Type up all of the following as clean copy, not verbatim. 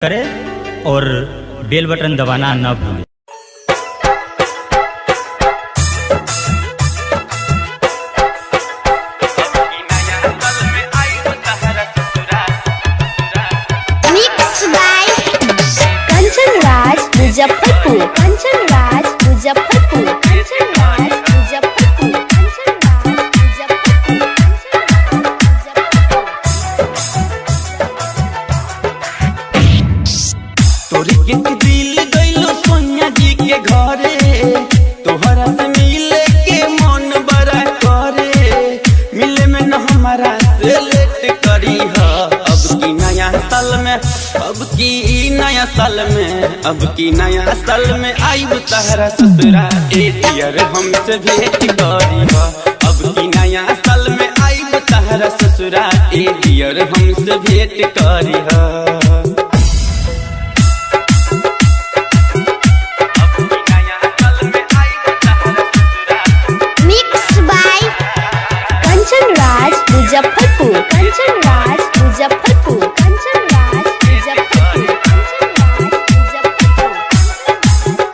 करें और बेल बटन दबाना न भूलें। मुजफ्फरपुर कंचन राज मुजफ्फरपुर कंचन राज मुजफ्फरपुर कंचन राज मुजफ्फरपुर तोरी के दिल गइलो सोनिया जी के घरे, तोहरा से मिले के मन बड़ा करे, मिले में न हमारा से लेट करी ह। अब की नया साल में अब की नया साल में अब की नया साल में आइब तहरा ससुरा ए डियर हमसे भेंट करी ह। अब की नया साल में आइब तहरा ससुरा ए डियर हमसे भेंट करी ह। मुजफ्फरपुर कंचन राज मुजफ्फरपुर कंचन राज मुजफ्फरपुर कंचन राज मुजफ्फरपुर।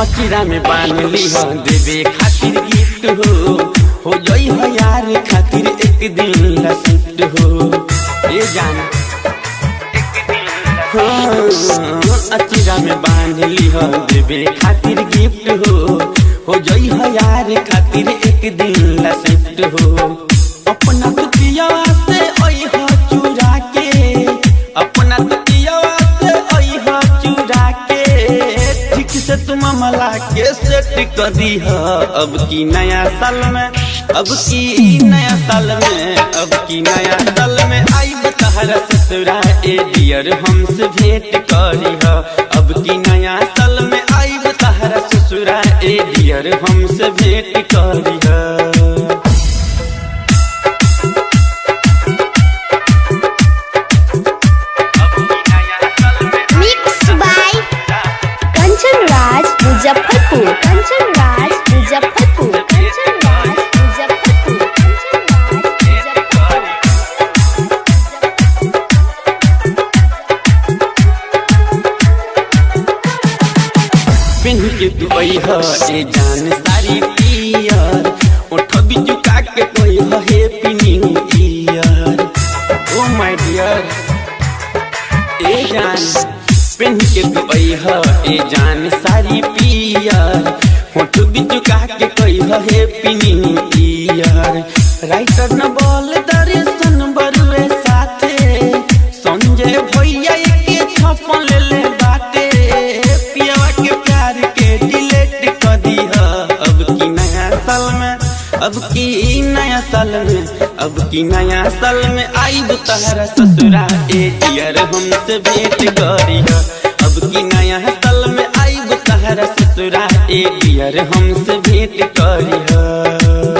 अचीरा में बांध ली हो देवे खातिर गिफ्ट हो जाई हो यार खातिर एक दिन ला शिफ्ट हो ये जान अचीरा में बांध ली हो देवे खातिर गिफ्ट हो जाई हो यार खातिर एक दिन ला शिफ्ट हो। अपना तुतिया से ओई हो चुरा के, अपना तुतिया से ओई हो चुरा के, ठीक से तुम मला के सेट कर दी हो। अब की नया साल में अब की नया साल में अब की नया साल में आइब तहरा ससुरा ए डियर हमसे भेंट करी ह। अब की नया साल में आइब तहरा ससुरा ए डियर हमसे भेंट करी ह। मुजफ्फरपुर कंचन राज मुजफ्फरपुर कंचन राज मुजफ्फरपुर कंचन राज पिन्ह के तू अइहा ए जान सारी पियर, ओठ बिजुका के कइहा happy new year. Oh my dear ए जान पिन्ह के तू अइहा ए जान सारी पियर, होठ बिजुका के कइहा हैप्पी न्यू ईयर। राइटर न बोल दर्शन बरुए साथे, संजय भैया के छपन ले बाटे, पियवा के प्यार के डिलीट कर दी ह। अब की नया साल में अब की नया साल में अब की नया साल में आइब तहरा ससुरा ए डियर हमसे भेंट करी ह। अब की नया साल में आइब तहरा ससुरा ए डियर हमसे भेंट करी ह।